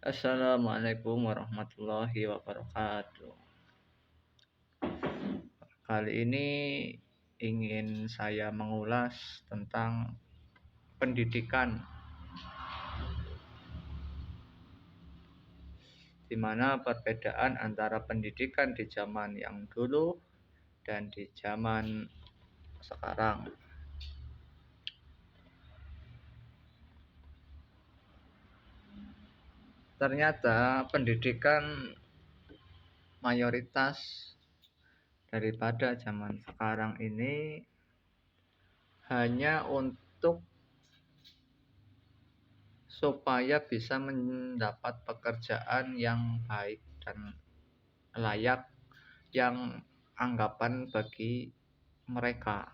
Assalamualaikum warahmatullahi wabarakatuh. Kali ini ingin saya mengulas tentang pendidikan, di mana perbedaan antara pendidikan di zaman yang dulu dan di zaman sekarang. Ternyata pendidikan mayoritas daripada zaman sekarang ini hanya untuk supaya bisa mendapat pekerjaan yang baik dan layak yang anggapan bagi mereka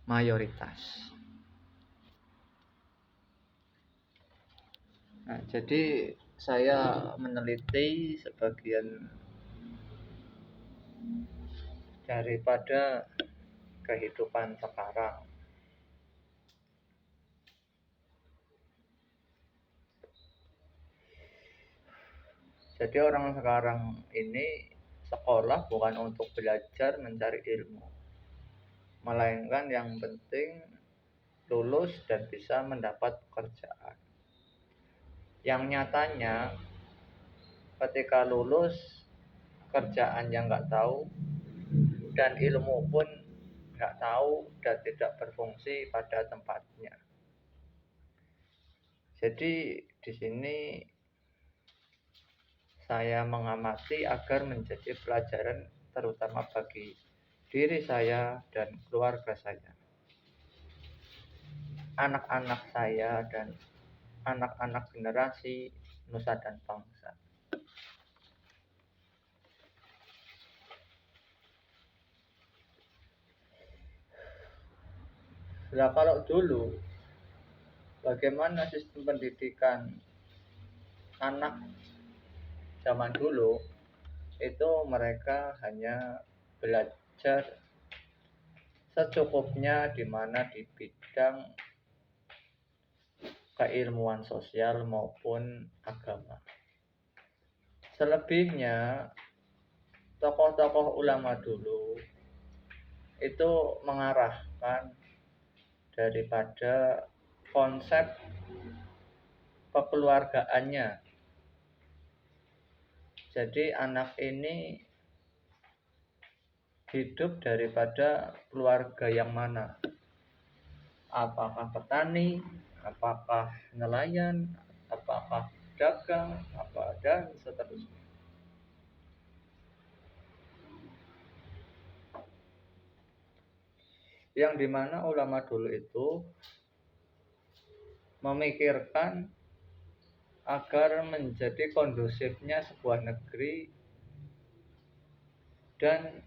mayoritas. Nah, jadi saya meneliti sebagian daripada kehidupan sekarang. Jadi orang sekarang ini sekolah bukan untuk belajar mencari ilmu, melainkan yang penting lulus dan bisa mendapat pekerjaan. Yang nyatanya ketika lulus kerjaan yang nggak tahu dan ilmu pun nggak tahu dan tidak berfungsi pada tempatnya. Jadi di sini saya mengamati agar menjadi pelajaran terutama bagi diri saya dan keluarga saya, anak-anak saya dan anak-anak generasi nusa dan bangsa. Nah, kalau dulu bagaimana sistem pendidikan anak zaman dulu, itu mereka hanya belajar secukupnya di mana di bidang keilmuan sosial maupun agama. Selebihnya tokoh-tokoh ulama dulu itu mengarahkan daripada konsep kekeluargaannya. Jadi anak ini hidup daripada keluarga yang mana? Apakah petani, apakah nelayan, apakah dagang, dan seterusnya. Yang dimana ulama dulu itu memikirkan agar menjadi kondusifnya sebuah negeri dan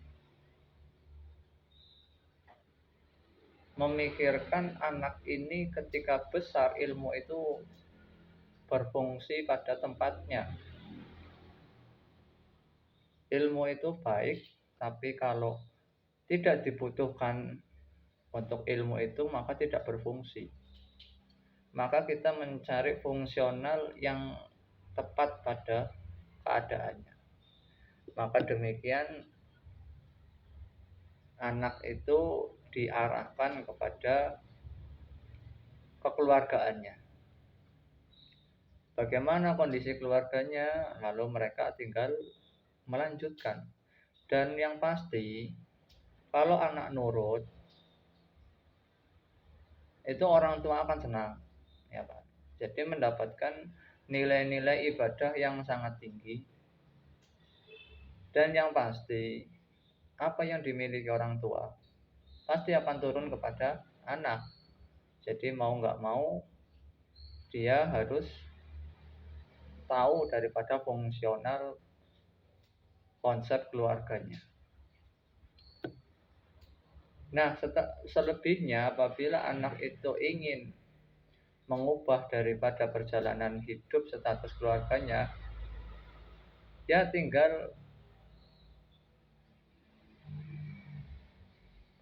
memikirkan anak ini ketika besar ilmu itu berfungsi pada tempatnya. Ilmu itu baik, tapi kalau tidak dibutuhkan untuk ilmu itu maka tidak berfungsi. Maka kita mencari fungsional yang tepat pada keadaannya. Maka demikian anak itu diarahkan kepada kekeluargaannya. Bagaimana kondisi keluarganya, lalu mereka tinggal melanjutkan. Dan yang pasti, kalau anak nurut, itu orang tua akan senang, ya Pak. Jadi mendapatkan nilai-nilai ibadah yang sangat tinggi. Dan yang pasti, apa yang dimiliki orang tua pasti akan turun kepada anak. Jadi mau nggak mau, dia harus tahu daripada fungsional konsep keluarganya. Nah, selebihnya apabila anak itu ingin mengubah daripada perjalanan hidup status keluarganya, dia tinggal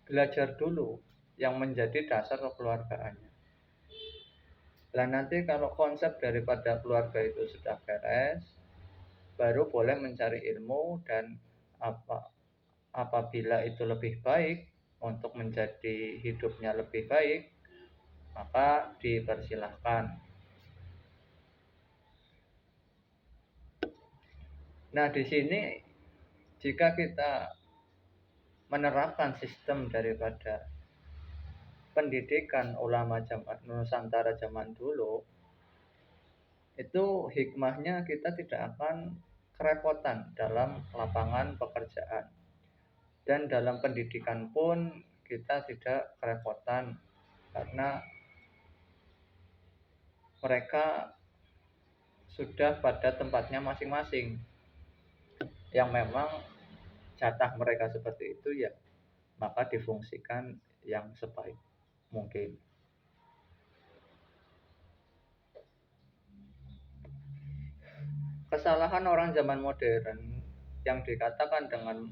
belajar dulu yang menjadi dasar kekeluargaannya. Nah nanti kalau konsep daripada keluarga itu sudah beres, baru boleh mencari ilmu dan apabila itu lebih baik untuk menjadi hidupnya lebih baik, maka dipersilahkan. Nah di sini jika kita menerapkan sistem daripada pendidikan ulama zaman Nusantara zaman dulu, itu hikmahnya kita tidak akan kerepotan dalam lapangan pekerjaan, dan dalam pendidikan pun kita tidak kerepotan karena mereka sudah pada tempatnya masing-masing, yang memang jatah mereka seperti itu ya, maka difungsikan yang sebaik mungkin. Kesalahan orang zaman modern yang dikatakan dengan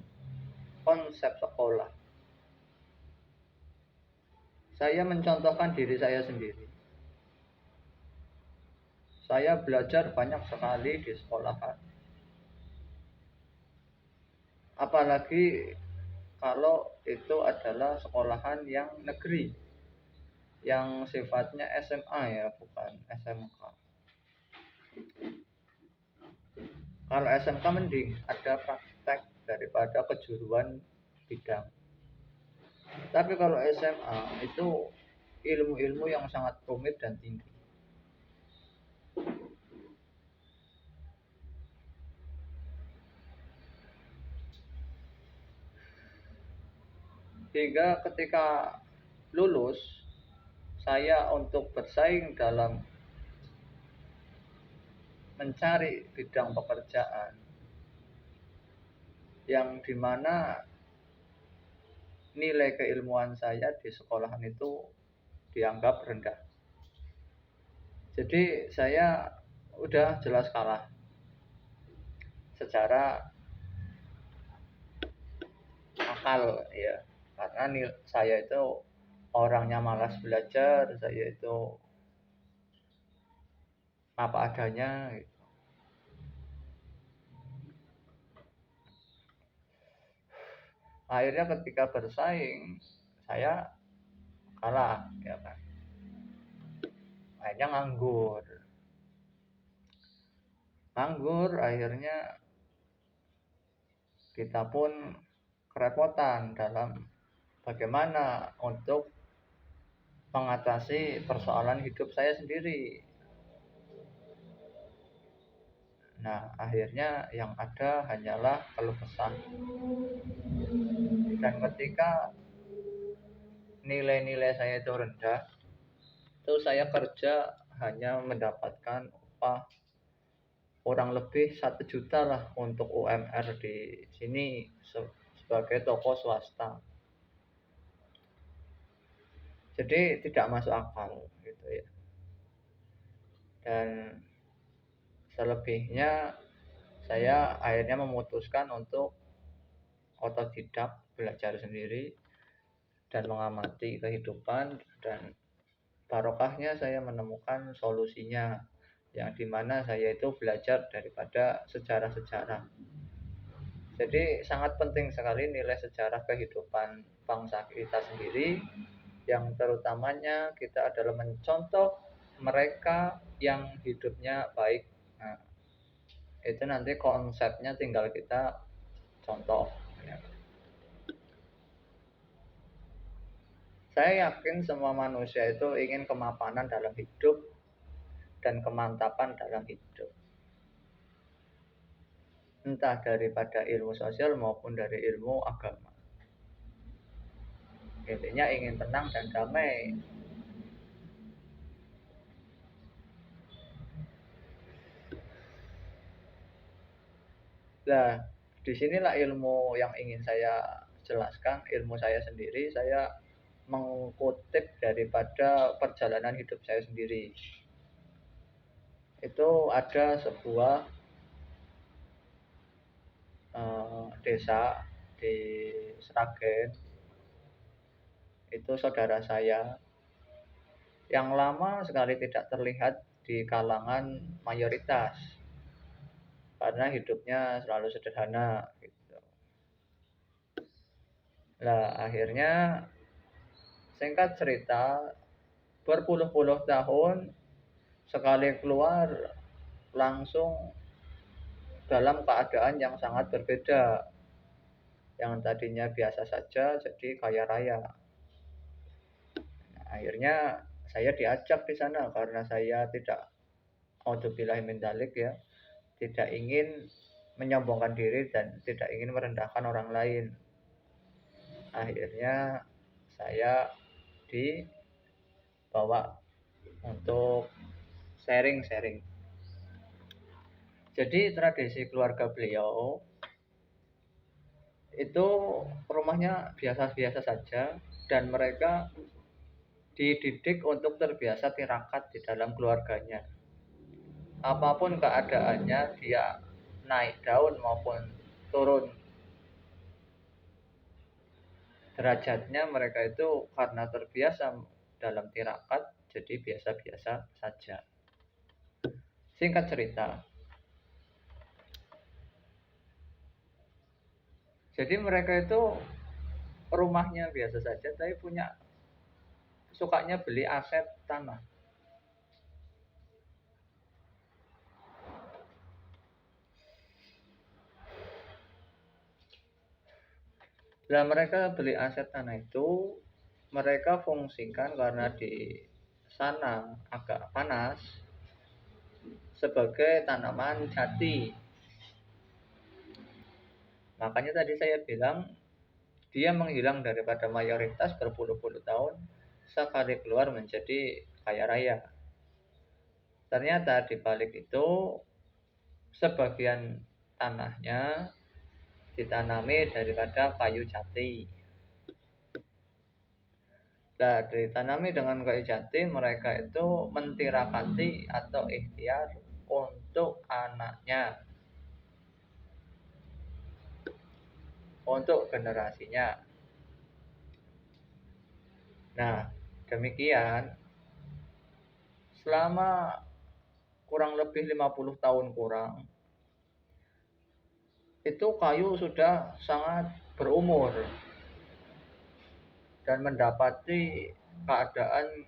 konsep sekolah, saya mencontohkan diri saya sendiri. Saya belajar banyak sekali di sekolahan, apalagi kalau itu adalah sekolahan yang negeri, yang sifatnya SMA ya, bukan SMK. Kalau SMK mending ada praktek daripada kejuruan bidang. Tapi kalau SMA itu ilmu-ilmu yang sangat rumit dan tinggi. Sehingga ketika lulus, saya untuk bersaing dalam mencari bidang pekerjaan yang dimana nilai keilmuan saya di sekolahan itu dianggap rendah. Jadi saya udah jelas kalah secara akal ya, karena saya itu orangnya malas belajar, saya itu apa adanya gitu. Akhirnya ketika bersaing saya kalah ya kan, akhirnya nganggur, akhirnya kita pun kerepotan dalam bagaimana untuk mengatasi persoalan hidup saya sendiri. Nah, akhirnya yang ada hanyalah keluh kesah. Dan ketika nilai-nilai saya itu rendah, itu saya kerja hanya mendapatkan upah kurang lebih 1 juta lah untuk UMR di sini sebagai toko swasta. Jadi tidak masuk akal gitu ya. Dan selebihnya saya akhirnya memutuskan untuk otodidak, belajar sendiri dan mengamati kehidupan, dan barokahnya saya menemukan solusinya, yang dimana saya itu belajar daripada sejarah-sejarah. Jadi sangat penting sekali nilai sejarah kehidupan bangsa kita sendiri, yang terutamanya kita adalah mencontoh mereka yang hidupnya baik. Nah, itu nanti konsepnya tinggal kita contoh ya. Saya yakin semua manusia itu ingin kemapanan dalam hidup dan kemantapan dalam hidup, entah daripada ilmu sosial maupun dari ilmu agama. Intinya ingin tenang dan damai. Nah, disinilah ilmu yang ingin saya jelaskan, ilmu saya sendiri. Saya mengutip daripada perjalanan hidup saya sendiri. Itu ada sebuah desa di Sragen, itu saudara saya yang lama sekali tidak terlihat di kalangan mayoritas karena hidupnya selalu sederhana gitu. Lah akhirnya singkat cerita berpuluh-puluh tahun sekali keluar langsung dalam keadaan yang sangat berbeda. Yang tadinya biasa saja jadi kaya raya. Nah, akhirnya saya diajak di sana karena saya tidak auzubillahi min dzalik ya, tidak ingin menyombongkan diri dan tidak ingin merendahkan orang lain. Akhirnya saya dibawa untuk sharing-sharing. Jadi tradisi keluarga beliau itu rumahnya biasa-biasa saja dan mereka dididik untuk terbiasa tirakat di dalam keluarganya. Apapun keadaannya, dia naik daun maupun turun derajatnya, mereka itu karena terbiasa dalam tirakat, jadi biasa-biasa saja. Singkat cerita, jadi mereka itu rumahnya biasa saja, tapi sukanya beli aset tanah. Nah, mereka beli aset tanah itu mereka fungsikan karena di sana agak panas sebagai tanaman jati. Makanya tadi saya bilang dia menghilang daripada mayoritas berpuluh-puluh tahun sekali keluar menjadi kaya raya. Ternyata di balik itu sebagian tanahnya ditanami daripada kayu jati. Nah, ditanami dengan kayu jati, mereka itu mentirakati atau ikhtiar untuk anaknya, untuk generasinya. Nah, demikian selama kurang lebih 50 tahun kurang, itu kayu sudah sangat berumur dan mendapati keadaan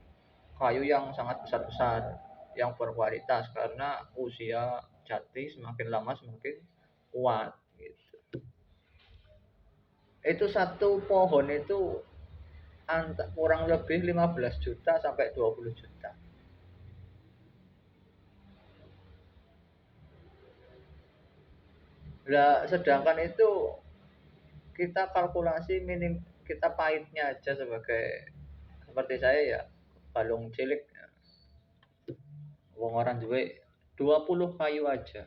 kayu yang sangat besar-besar yang berkualitas karena usia jati semakin lama semakin kuat gitu. Itu satu pohon itu kurang lebih 15 juta sampai 20 juta. Nah, sedangkan itu kita kalkulasi minim, kita pahitnya aja sebagai seperti saya ya, balung cilik wong orang duwe 20 kayu aja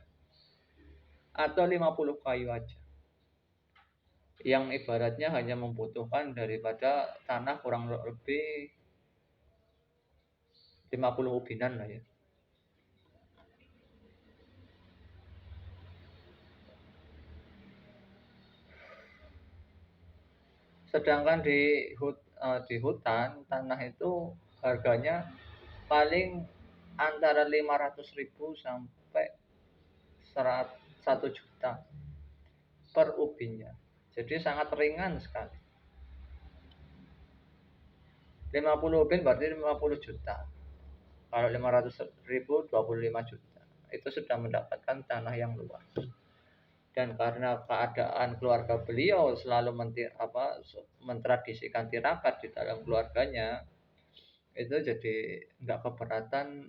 atau 50 kayu aja yang ibaratnya hanya membutuhkan daripada tanah kurang lebih 50 ubinan lah ya. Sedangkan di hutan tanah itu harganya paling antara 500.000 sampai 1 juta per ubinnya. Jadi sangat ringan sekali. 50 ubin berarti 50 juta. Kalau 500.000 25 juta. Itu sudah mendapatkan tanah yang luas. Dan karena keadaan keluarga beliau selalu mentradisikan tirakat di dalam keluarganya, itu jadi nggak keberatan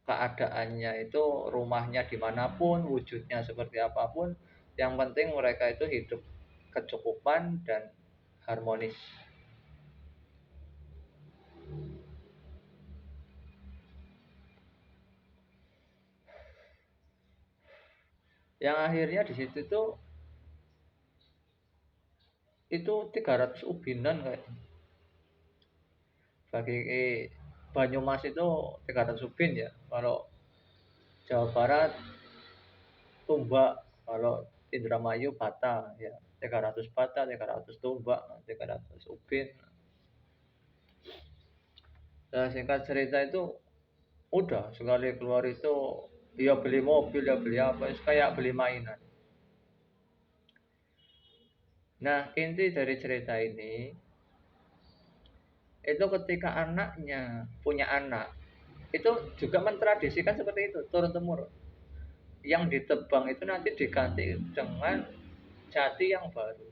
keadaannya itu rumahnya dimanapun, wujudnya seperti apapun, yang penting mereka itu hidup kecukupan dan harmonis. Yang akhirnya di situ tuh itu 300 ubinan kayak bagi Banyumas itu 300 ubin ya. Kalau Jawa Barat Tumbak, kalau Indramayu Bata ya 300 Bata, 300 Tumbak, 300 ubin. Nah, singkat cerita itu udah sekali keluar itu ya beli mobil ya beli apa kayak beli mainan. Nah, inti dari cerita ini itu ketika anaknya punya anak itu juga mentradisikan seperti itu turun temurun. Yang ditebang itu nanti diganti dengan jati yang baru.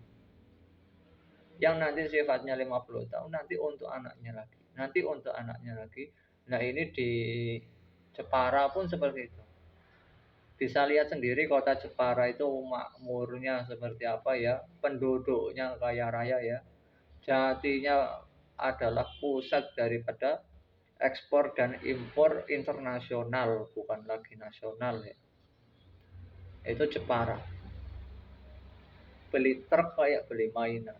Yang nanti sifatnya 50 tahun nanti untuk anaknya lagi. Nanti untuk anaknya lagi. Nah, ini di Jepara pun seperti itu. Bisa lihat sendiri kota Jepara itu makmurnya seperti apa ya, penduduknya kaya raya ya. Jatinya adalah pusat daripada ekspor dan impor internasional, bukan lagi nasional ya. Itu Jepara. Beli truk kayak beli mainan.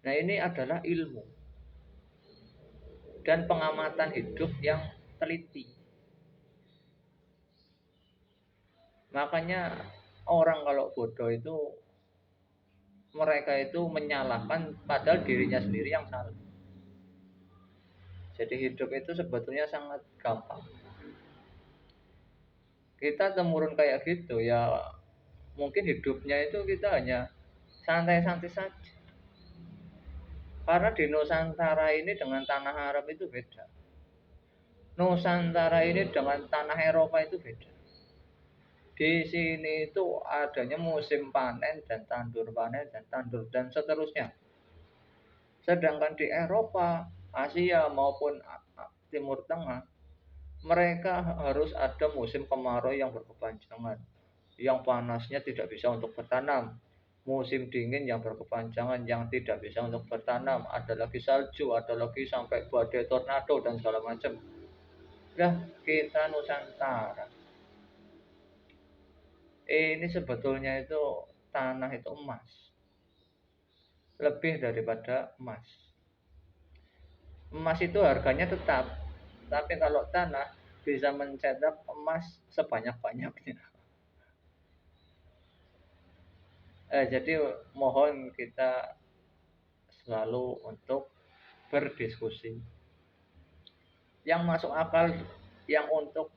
Nah, ini adalah ilmu dan pengamatan hidup yang teliti. Makanya orang kalau bodoh itu mereka itu menyalahkan padahal dirinya sendiri yang salah. Jadi hidup itu sebetulnya sangat gampang. Kita temurun kayak gitu ya, mungkin hidupnya itu kita hanya santai-santai saja. Karena di Nusantara ini dengan tanah Arab itu beda. Nusantara ini dengan tanah Eropa itu beda. Di sini itu adanya musim panen dan tandur dan seterusnya. Sedangkan di Eropa, Asia maupun Timur Tengah, mereka harus ada musim kemarau yang berkepanjangan. Yang panasnya tidak bisa untuk bertanam. Musim dingin yang berkepanjangan yang tidak bisa untuk bertanam. Ada lagi salju, ada lagi sampai badai tornado dan segala macam. Nah, kita Nusantara. Ini sebetulnya itu tanah itu emas. Lebih daripada emas. Emas itu harganya tetap, tapi kalau tanah bisa mencetak emas sebanyak-banyaknya. Jadi mohon kita selalu untuk berdiskusi yang masuk akal, yang untuk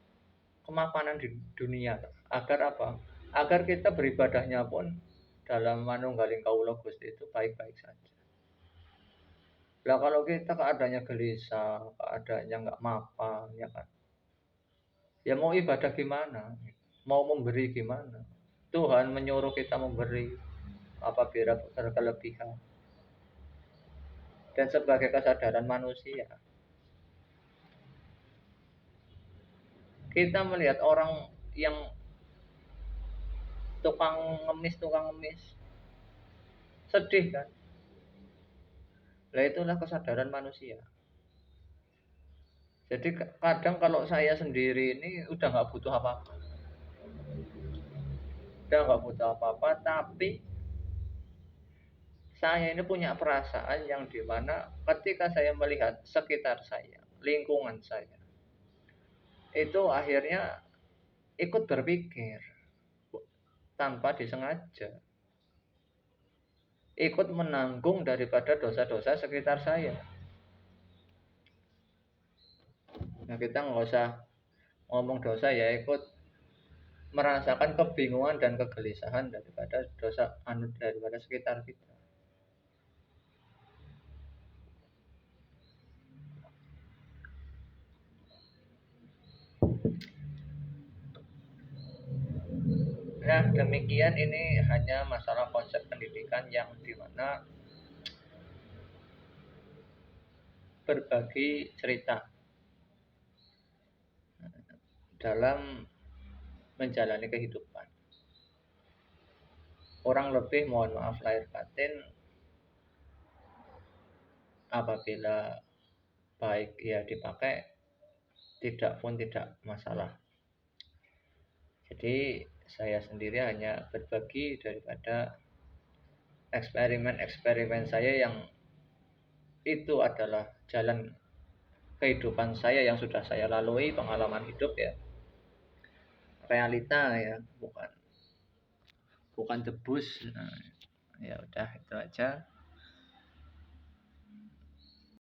kemapanan di dunia, agar apa? Agar kita beribadahnya pun dalam manunggaling kaulo Gusti itu baik-baik saja. Lah kalau kita keadaannya gelisah, keadaannya nggak mapan, ya kan? Ya mau ibadah gimana? Mau memberi gimana? Tuhan menyuruh kita memberi apabila berkelebihan. Dan sebagai kesadaran manusia, kita melihat orang yang tukang ngemis, sedih kan? Lah itulah kesadaran manusia. Jadi kadang kalau saya sendiri ini udah nggak butuh apa-apa, tapi saya ini punya perasaan yang dimana ketika saya melihat sekitar saya, lingkungan saya, itu akhirnya ikut berpikir tanpa disengaja, ikut menanggung daripada dosa-dosa sekitar saya. Nah, kita nggak usah ngomong dosa ya, ikut merasakan kebingungan dan kegelisahan daripada dosa daripada sekitar kita. Nah, demikian ini hanya masalah konsep pendidikan yang dimana berbagi cerita dalam menjalani kehidupan. Orang lebih mohon maaf lahir batin apabila baik ya dipakai, tidak pun tidak masalah. Jadi saya sendiri hanya berbagi daripada eksperimen-eksperimen saya yang itu adalah jalan kehidupan saya yang sudah saya lalui, pengalaman hidup ya, realita ya, bukan debus. Nah, ya udah itu aja.